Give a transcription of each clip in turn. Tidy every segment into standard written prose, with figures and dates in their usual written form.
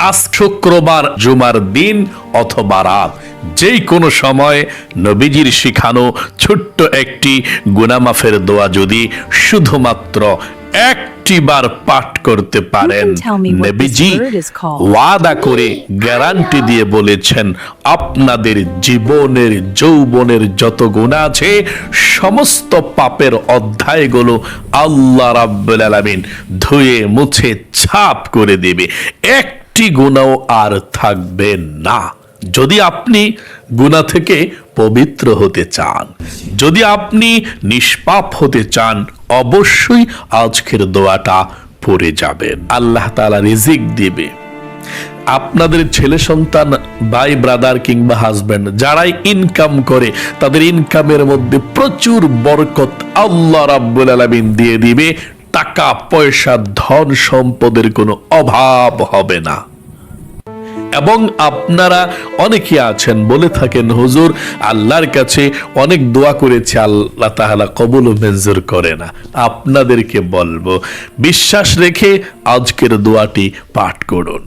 আজ শুক্রবার, জুমার দিন অথবা রাত, যেই কোনো সময় নবীজির শিখানো ছোট্ট একটি গুনাহ মাফের দোয়া যদি শুধুমাত্র একটি বার পাঠ করতে পারেন, নবীজি ওয়াদা করে গ্যারান্টি দিয়ে বলেছেন, আপনাদের জীবনের যৌবনের যত গুনাহ আছে সমস্ত পাপের অধ্যায়গুলো আল্লাহ রাব্বুল আলামিন ধুয়ে মুছে ছাপ করে দেবে, একটি গুনাহ আর থাকবে না। যদি আপনি গুনাহ থেকে পবিত্র হতে চান, যদি আপনি নিষ্পাপ হতে চান, অবশ্যই আজকের দোয়াটা পড়ে যাবেন। আল্লাহ তাআলা রিজিক দিবে। আপনাদের ছেলে সন্তান, ভাই ব্রাদার কিংবা হাজবেন্ড যারাই ইনকাম করে, তাদের ইনকামের মধ্যে প্রচুর বরকত আল্লাহ রাব্বুল আলামিন দিয়ে দিবে। টাকা পয়সা ধন সম্পদের কোনো অভাব হবে না। এবং আপনারা অনেকে আছেন বলে থাকেন, হুজুর আল্লাহর কাছে অনেক দোয়া করেছে, আল্লাহ তাআলা কবুল ও মঞ্জুর করে না। আপনাদেরকে বলবো, বিশ্বাস রেখে আজকের দোয়াটি পাঠ করুন,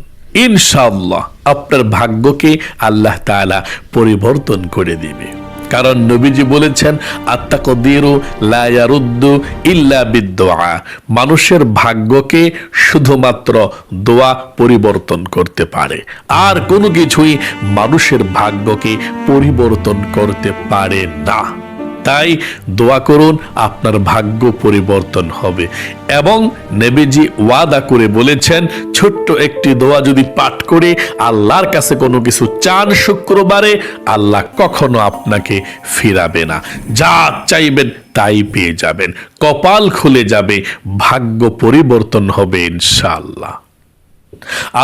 ইনশাআল্লাহ আপনার ভাগ্যকে আল্লাহ তাআলা পরিবর্তন করে দিবে। কারণ নবীজি বলেছেন, আত্তাকদিরু লা ইয়ারুদ্দু ইল্লা বিদ্দুআ, মানুষের ভাগ্যকে শুধুমাত্র দোয়া পরিবর্তন করতে পারে, আর কোনো কিছুই মানুষের ভাগ্যকে পরিবর্তন করতে পারে না। তাই দোয়া করুন, আপনার ভাগ্য পরিবর্তন হবে। এবং নবীজি ওয়াদা করে বলেছেন, ছোট্ট একটি দোয়া যদি পাঠ করে আল্লাহর কাছে কোনো কিছু চান শুক্রবারে, আল্লাহ কখনো আপনাকে ফিরাবে না। যা চাইবেন তাই পেয়ে যাবেন, কপাল খুলে যাবে, ভাগ্য পরিবর্তন হবে ইনশাআল্লাহ।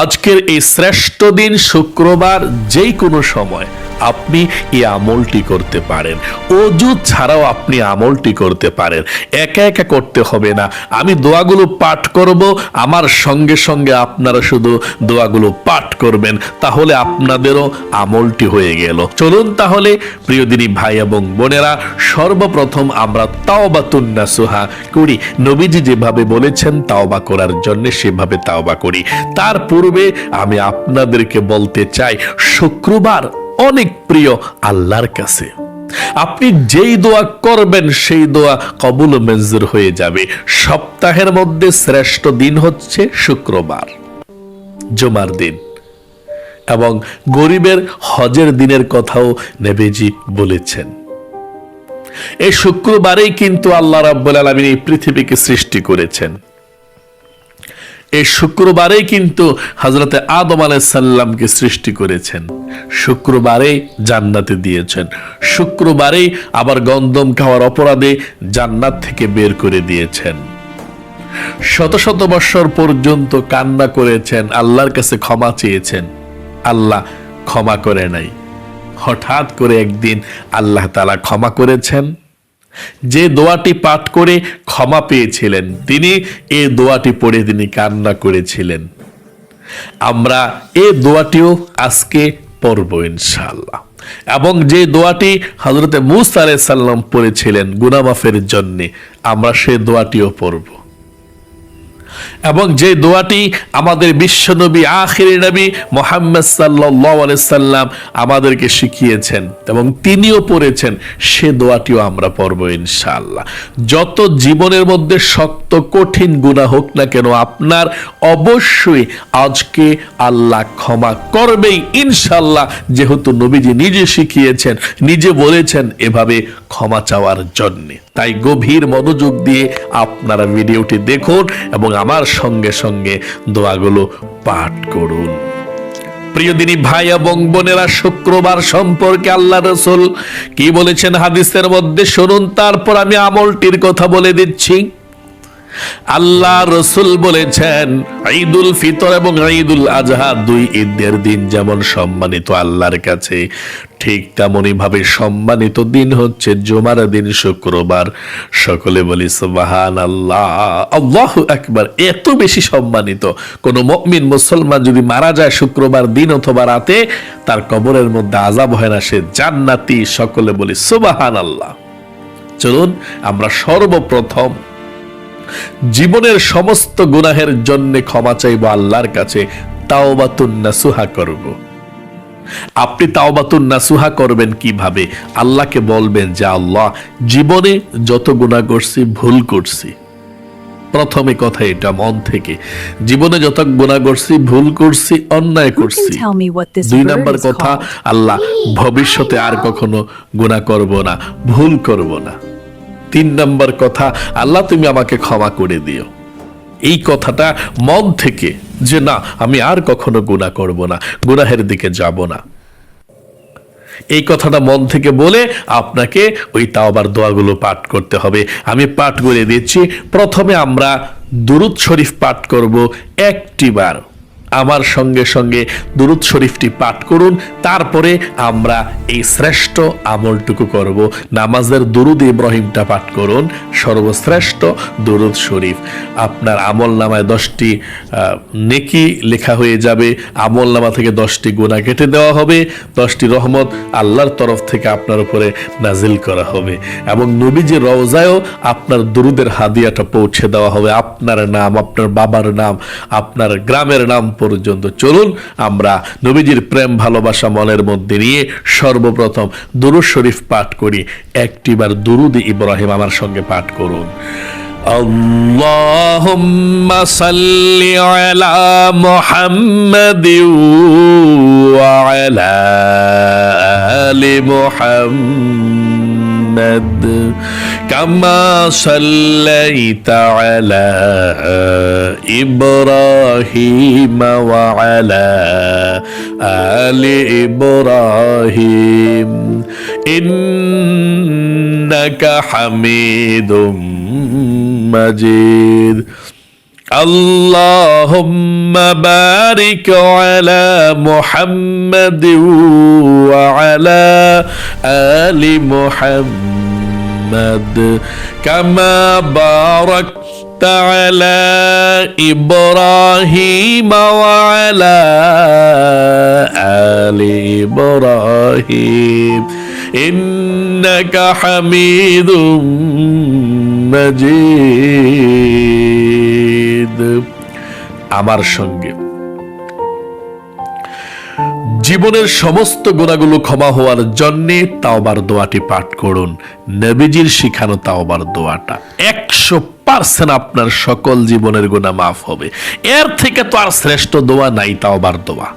আজকের এই শ্রেষ্ঠ দিন শুক্রবার, যেই কোনো সময় আপনি এই আমলটি করতে পারেন। ওযু ছাড়াও আপনি আমলটি করতে পারেন, একা একা করতে হবে না। আমি দোয়াগুলো পাঠ করব, আমার সঙ্গে সঙ্গে আপনারা শুধু দোয়াগুলো পাঠ করবেন, তাহলে আপনাদেরও আমলটি হয়ে গেল। চলুন তাহলে প্রিয় দিনী ভাই এবং বোনেরা, সর্বপ্রথম আমরা তাওবাতুন নাসুহা করি। নবীজি যেভাবে বলেছেন তাওবা করার জন্য, সেভাবে তাওবা করি। তার পূর্বে আমি আপনাদেরকে বলতে চাই, শুক্রবার অনেক প্রিয় আল্লাহর কাছে। আপনি যেই দোয়া করবেন সেই দোয়া কবুল ও মঞ্জুর হয়ে যাবে। সপ্তাহের মধ্যে শ্রেষ্ঠ দিন হচ্ছে শুক্রবার, জুমার দিন, এবং গরিবের হজের দিনের কথাও নবীজি বলেছেন। এই শুক্রবারেই কিন্তু আল্লাহ রাব্বুল আলামিন এই পৃথিবীকে সৃষ্টি করেছেন। এই শুক্রবারেই কিন্তু হযরতে আদম আলাইহিস সালামকে সৃষ্টি করেছেন, শুক্রবারেই জান্নাতে দিয়েছেন, শুক্রবারেই আবার গন্ধম খাওয়ার অপরাধে জান্নাত থেকে বের করে দিয়েছেন। শত শত বৎসর পর্যন্ত কান্না করেছেন, আল্লাহর কাছে ক্ষমা চেয়েছেন, আল্লাহ ক্ষমা করে নাই। হঠাৎ করে একদিন আল্লাহ তাআলা ক্ষমা করেছেন। যে দোয়াটি পাঠ করে ক্ষমা পেয়েছিলেন, তিনি এই দোয়াটি পড়ে তিনি কান্না করেছিলেন। আমরা এই দোয়াটিও আজকে পড়ব ইনশাআল্লাহ। এবং যে দোয়াটি হযরতে মূসা আলাইহিস সালাম পড়েছিলেন গুনাহ মাফের জন্য, আমরা সেই দোয়াটিও পড়ব। এবং যে দোয়াটি আমাদের বিশ্বনবী আখিরি নবী মুহাম্মদ সাল্লাল্লাহু আলাইহি সাল্লাম আমাদেরকে শিখিয়েছেন এবং তিনিও পড়েছেন, সে দোয়াটিও আমরা পড়ব ইনশাআল্লাহ। যত জীবনের মধ্যে শক্ত কঠিন গুনাহ হোক না কেন, আপনার অবশ্যই আজকে আল্লাহ ক্ষমা করবেই ইনশাআল্লাহ, যেহেতু নবীজি নিজে শিখিয়েছেন, নিজে বলেছেন এভাবে ক্ষমা চাওয়ার জন্য। তাই গভীর মনোযোগ দিয়ে আপনারা ভিডিওটি দেখুন এবং আমার সঙ্গে সঙ্গে দোয়াগুলো পাঠ করুন। প্রিয় দিনী ভাই এবং বোনেরা, শুক্রবার সম্পর্কে আল্লাহ রাসূল কি বলেছেন হাদিসের মধ্যে শুনুন, তারপর আমি আমলটির কথা বলে দিচ্ছি। আল্লাহ রাসূল বলেছেন, ঈদুল ফিতর এবং ঈদুল আজহা, দুই ঈদের দিন যেমন সম্মানিত আল্লাহর কাছে, ঠিক তেমনি ভাবে সম্মানিত দিন হচ্ছে জুমার দিন, শুক্রবার। সকলে বলি সুবহানাল্লাহ, আল্লাহু আকবার। এত বেশি সম্মানিত, কোন মুমিন মুসলমান যদি মারা যায় শুক্রবার দিন অথবা রাতে, তার কবরের মধ্যে আযাব হয় না, সে জান্নাতি। সকলে বলি সুবহানাল্লাহ। চলুন আমরা সর্বপ্রথম জীবনের সমস্ত গুনাহের জন্য ক্ষমা চাইব আল্লাহর কাছে, তাওবাতুন নাসুহা করব। আপনি তাওবাতুন নাসুহা করবেন কিভাবে? আল্লাহকে বলবেন যে আল্লাহ, জীবনে যত গুনাহ করছি, ভুল করছি, প্রথমে কথা এটা মন থেকে, জীবনে যত গুনাহ করছি, ভুল করছি, অন্যায় করছি। দুই নাম্বার কথা, আল্লাহ ভবিষ্যতে আর কখনো গুনাহ করব না, ভুল করব না। তিন নাম্বার কথা, আল্লাহ তুমি আমাকে ক্ষমা করে দিও। এই কথাটা মন থেকে, যে না আমি আর কখনো গুনাহ করব না, গুনাহের দিকে যাব না, এই কথাটা মন থেকে বলে আপনাকে ওই তাওবার দোয়াগুলো পাঠ করতে হবে। আমি পাঠ করে দিচ্ছি। প্রথমে আমরা দুরূদ শরীফ পাঠ করব 1টি বার। আমার সঙ্গে সঙ্গে দুরূদ শরীফটি পাঠ করুন। তারপরে আমরা এই শ্রেষ্ঠ আমলটুকু করব। নামাজের দুরূদ ইব্রাহিমটা পাঠ করুন, সর্বশ্রেষ্ঠ দুরূদ শরীফ। আপনার আমল নামায় 10টি নেকি লেখা হয়ে যাবে। আমল নামা থেকে 10টি গুনাহ কেটে দেওয়া হবে। 10টি রহমত আল্লাহর তরফ থেকে আপনার উপরে নাজিল করা হবে। এবং নবীজির রওজায়ও আপনার দুরূদের হাদিয়াটা পৌঁছে দেওয়া হবে। আপনার নাম, আপনার বাবার নাম, আপনার গ্রামের নাম পর্যন্ত। চলুন আমরা নবীজির প্রেম ভালোবাসা মনের মধ্যে নিয়ে সর্বপ্রথম দুরূদ শরীফ পাঠ করি। 1টি বার দুরূদ ইব্রাহিম আমার সঙ্গে পাঠ করুন। আল্লাহুম্মা সাল্লি আলা মুহাম্মাদিন ওয়া আলা আলি মুহাম্মাদ কামা সাল্লাইতা আলা ইব্রাহিম ওয়া আলা আলি ইব্রাহিম ইন্নাকা হামিদুম মাজিদ। আল্লাহুম্মা বারিক আলা মুহাম্মাদিন ওয়া আলা আলি মুহাম্মাদ কামা বারাকতা আলা ইব্রাহিম ওয়া আলা আলি ইব্রাহিম ইন্নাকা হামিদুম মাজিদ। আমার সঙ্গে জীবনের সমস্ত গুনাহগুলো ক্ষমা হওয়ার জন্যে তাওবার দোয়াটি পাঠ করুন। নবীজির শিখানো তাওবার দোয়াটা 100% আপনার সকল জীবনের গুনাহ মাফ হবে। এর থেকে তো আর শ্রেষ্ঠ দোয়া নাই তাওবার দোয়া।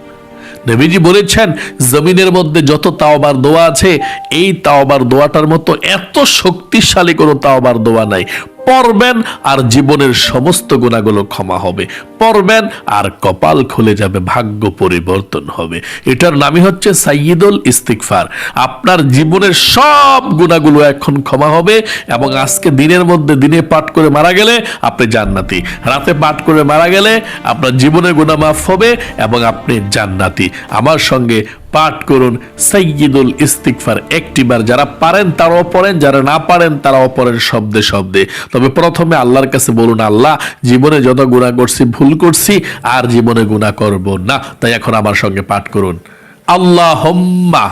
নবীজি বলেছেন, জমিনের মধ্যে যত তাওবার দোয়া আছে, এই তাওবার দোয়াটার মতো এত শক্তিশালী কোনো তাওবার দোয়া নাই। পড়বেন আর জীবনের সমস্ত গুনাহগুলো ক্ষমা হবে। পড়বেন আর কপাল খুলে যাবে, ভাগ্য পরিবর্তন হবে। এটার নামই হচ্ছে সাইয়্যিদুল ইস্তিগফার। আপনার জীবনের সব গুনাহগুলো এখন ক্ষমা হবে। এবং আজকে দিনের মধ্যে দিনে পাঠ করে মারা গেলে আপনি জান্নাতি, রাতে পাঠ করে মারা গেলে আপনার জীবনের গুনাহ মাফ হবে এবং আপনি জান্নাতি। আমার সঙ্গে পাঠ করুন সাইয়্যিদুল ইস্তিগফার 1টি বার। যারা পারেন তারাও পড়েন, যারা না পারেন তারাও পড়েন শব্দে শব্দে। তবে প্রথমে আল্লাহর কাছে বলুন, আল্লাহ জীবনে যত গুনাহ করছি, ভুল করছি, আর জীবনে গুনাহ করব না। তাই এখন আমার সঙ্গে পাঠ করুন। আল্লাহুম্মা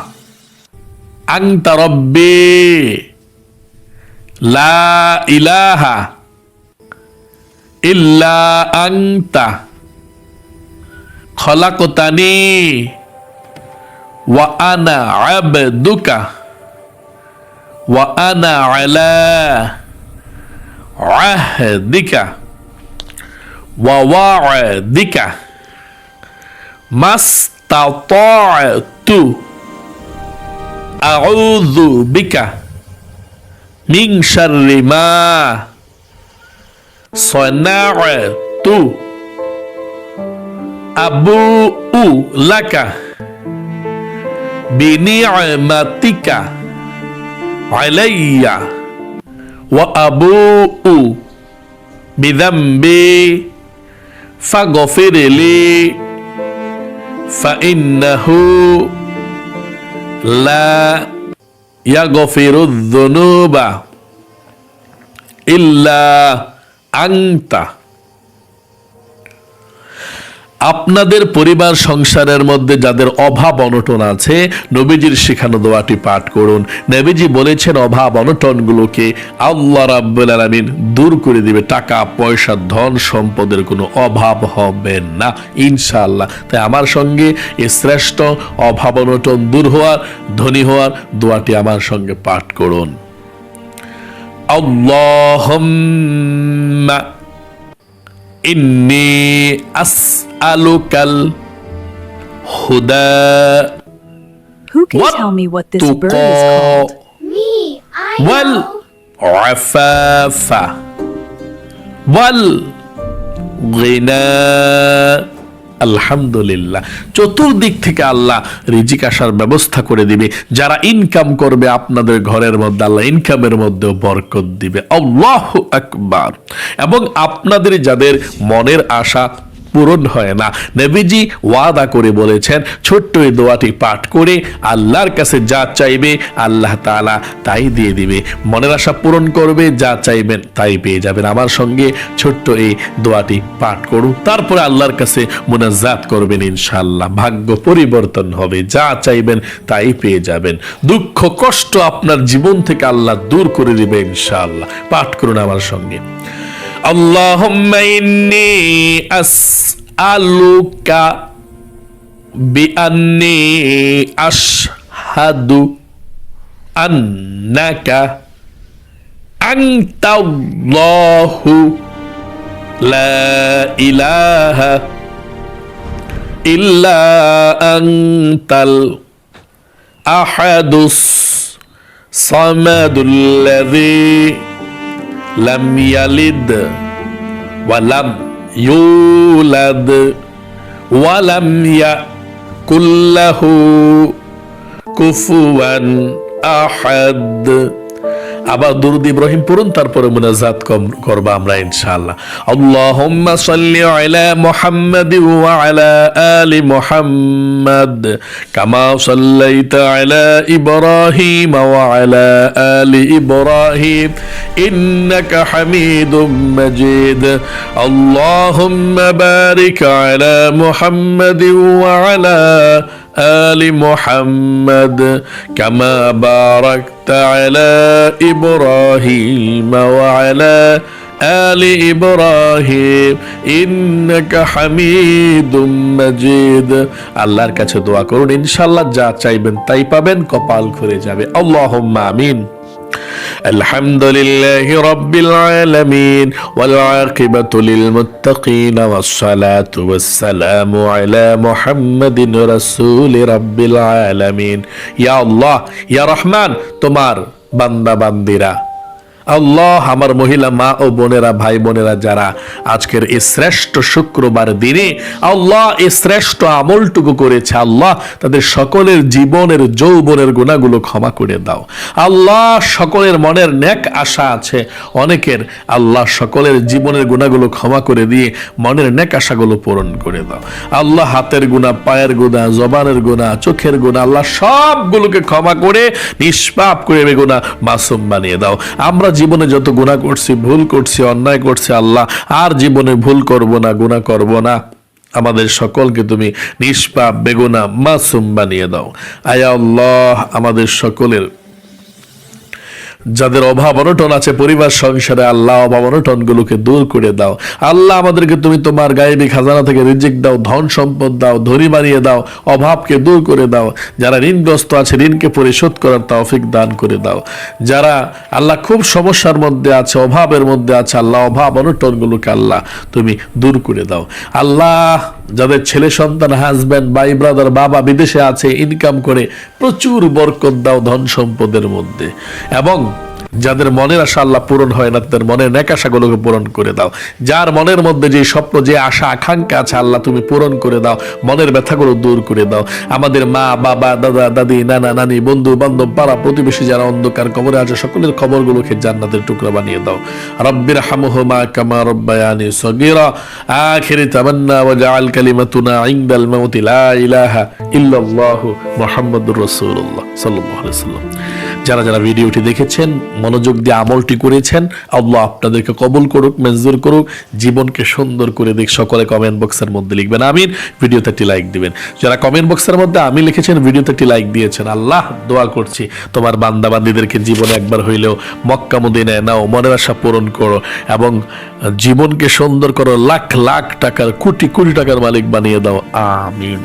আনতা রব্বি লা ইলাহা ইল্লা আনতা খলাকতানি ওয়া আনা আবদুকা ওয়া আনা আলা আহদিকা ওয়া ওয়া'দিকা মাস্তাতা'তু আউযু বিকা মিন শাররি মা সানা'তু আবুউ লাকা বিনি'মাতিকা আলাইয়া ওয়া আবুউ বিযামবি ফাগফিরলি ফাইন্নাহু লা ইয়াগফিরুয যুনুবা ইল্লা আনতা। আপনাদের পরিবার সংসারের মধ্যে যাদের অভাব অনটন আছে, নবীজির শেখানো দোয়াটি পাঠ করুন। নবীজি বলেছেন অভাব অনটনগুলোকে আল্লাহ রাব্বুল আলামিন দূর করে দিবে। টাকা পয়সা ধন সম্পদের কোনো অভাব হবে না ইনশাআল্লাহ। তাই আমার সঙ্গে এই শ্রেষ্ঠ অভাব অনটন দূর হওয়ার, ধনী হওয়ার দোয়াটি আমার সঙ্গে পাঠ করুন। আল্লাহুম্মা ইন্নী আসআলুকাল হুদা Who can tell me what this bird is called? Me, I wall know. আফাফা ওয়াল গিনা। আলহামদুলিল্লাহ, চতুর্দিক থেকে আল্লাহ রিজিক আসার ব্যবস্থা করে দিবে। যারা ইনকাম করবে আপনাদের ঘরের মধ্যে আল্লাহ ইনকামের মধ্যেও বরকত দিবে। আল্লাহু আকবার। এবং আপনাদের যাদের মনের আশা পূরণ হয় না, নবীজি ওয়াদা করে বলেছেন ছোট্ট এই দোয়াটি পাঠ করে আল্লাহর কাছে যা চাইবে আল্লাহ তাআলা তাই দিয়ে দিবে। মনের আশা পূরণ করবে, যা চাইবেন তাই পেয়ে যাবেন। আমার সঙ্গে ছোট্ট এই দোয়াটি পাঠ করুন, তারপরে আল্লাহর কাছে মুনাজাত করবেন, ইনশাআল্লাহ ভাগ্য পরিবর্তন হবে, যা চাইবেন তাই পেয়ে যাবেন। দুঃখ কষ্ট আপনার জীবন থেকে আল্লাহ দূর করে দিবে ইনশাআল্লাহ। পাঠ করুন আমার সঙ্গে। اللهم إني أسألك بأني أشهد أنك أنت الله لا إله إلا أنت الأحد الصمد الذي لم يلد ولم يولد ولم يكن له كفوا أحد। আবার দুরূদ ইব্রাহিম পড়ুন, তারপরে মুনাজাত করবা আমরা ইনশাআল্লাহ। আল্লাহুম্মা সাল্লি আলা মুহাম্মাদ ওয়া আলা আলি মুহাম্মাদ কামা সাল্লাইতা আলা ইব্রাহিম ওয়া আলা আলি ইব্রাহিম ইন্নাকা হামিদুম মাজিদ। আল্লাহুম্মা বারিক আলা মুহাম্মাদ ওয়া আলা آل محمد كما باركت على إبراهيم وعلى آل إبراهيم إنك حميد مجيد। আল্লাহর কাছে দোয়া করুন, ইনশাআল্লাহ যা চাইবেন তাই পাবেন, কপাল খুলে যাবে। আল্লাহুম্মা আমিন। الحمد لله رب العالمين والعاقبة للمتقين والصلاة والسلام على محمد رسول رب العالمين। يا الله يا رحمن তোমার বান্দা বান্দিরা আল্লাহ, আমার মহিলা মা ও বোনেরা, ভাই বোনেরা যারা আজকের এই শ্রেষ্ঠ শুক্রবার দিনে আল্লাহ এই শ্রেষ্ঠ আমলটুকু করেছে, আল্লাহ তাদের সকলের জীবনের যৌবনের গুনাহগুলো ক্ষমা করে দাও। আল্লাহ সকলের মনের নেক আশা আছে অনেকের, আল্লাহ সকলের জীবনের গুনাহগুলো ক্ষমা করে দিয়ে মনের নেক আশাগুলো পূরণ করে দাও। আল্লাহ হাতের গুনাহ, পায়ের গুনাহ, জবানের গুনাহ, চোখের গুনাহ আল্লাহ সবগুলোকে ক্ষমা করে নিষ্পাপ করে বেগুনাহ মাসুম বানিয়ে দাও। আমরা জীবনে যত গুনাহ করছি, ভুল করছি, অন্যায় করছি, আল্লাহ আর জীবনে ভুল করব না, গুনাহ করব না। আমাদের সকলকে তুমি নিষ্পাপ বেগুনাহ মাসুম বানিয়ে দাও। আয়া আল্লাহ, আমাদের সকলের যাদের অভাব অনটন আছে পরিবার সংসারে, আল্লাহ অভাব অনটন গুলোকে দূর করে দাও। আল্লাহ আমাদেরকে তুমি তোমার গায়েবী খাজানা থেকে রিজিক দাও, ধন সম্পদ দাও, ধনী বানিয়ে দাও, অভাবকে দূর করে দাও। যারা ঋণগ্রস্ত আছে ঋণকে পরিশোধ করার তৌফিক দান করে দাও। যারা আল্লাহ খুব সমস্যার মধ্যে আছে, অভাবের মধ্যে আছে, আল্লাহ অভাব অনটন গুলোকে আল্লাহ তুমি দূর করে দাও। আল্লাহ যাদের ছেলে সন্তান, হাজব্যান্ড, ভাই ব্রাদার, বাবা বিদেশে আছে, ইনকাম করে প্রচুর বরকত দাও ধন সম্পদের মধ্যে। এবং যাদের মনের আশা আল্লাহ পূরণ হয় না, তাদের মনের নেক আশাগুলোকে পূরণ করে দাও। যার মনের মধ্যে যে স্বপ্ন, যে আশা আকাঙ্ক্ষা আছে আল্লাহ তুমি পূরণ করে দাও, মনের ব্যথাগুলো দূর করে দাও। আমাদের মা বাবা, দাদা দাদি, নানা নানি, বন্ধু বান্ধব, পাড়া প্রতিবেশী যারা অন্ধকার কবরে আছে সকলের কবরগুলোকে জান্নাতের টুকরা বানিয়ে দাও। রব্বির হামহুমা কামা রব্বায়ানি সগীরা। আখিরি তামান্না ওয়া জাআল কালিমাতুনা ইনদাল মাউতি লা ইলাহা ইল্লাল্লাহু মুহাম্মাদুর রাসূলুল্লাহ সাল্লাল্লাহু আলাইহি ওয়াসাল্লাম। যারা যারা ভিডিওটি দেখেছেন মনোযোগ দিয়ে আমলটি করেছেন, আল্লাহ আপনাদেরকে কবুল করুক, মঞ্জুর করুক, জীবনকে সুন্দর করে দিক। সকলে কমেন্ট বক্সের মধ্যে লিখবেন আমিন, ভিডিওতে একটি লাইক দিবেন। যারা কমেন্ট বক্সের মধ্যে আমি লিখেছেন, ভিডিওতে একটি লাইক দিয়েছেন, আল্লাহ দোয়া করছি তোমার বান্দাবান্দীদেরকে জীবনে একবার হইলেও মক্কা মদিনায় নাও, মনের আশা পূরণ করো এবং জীবনকে সুন্দর করো, লাখ লাখ টাকার, কোটি কোটি টাকার মালিক বানিয়ে দাও, আমিন।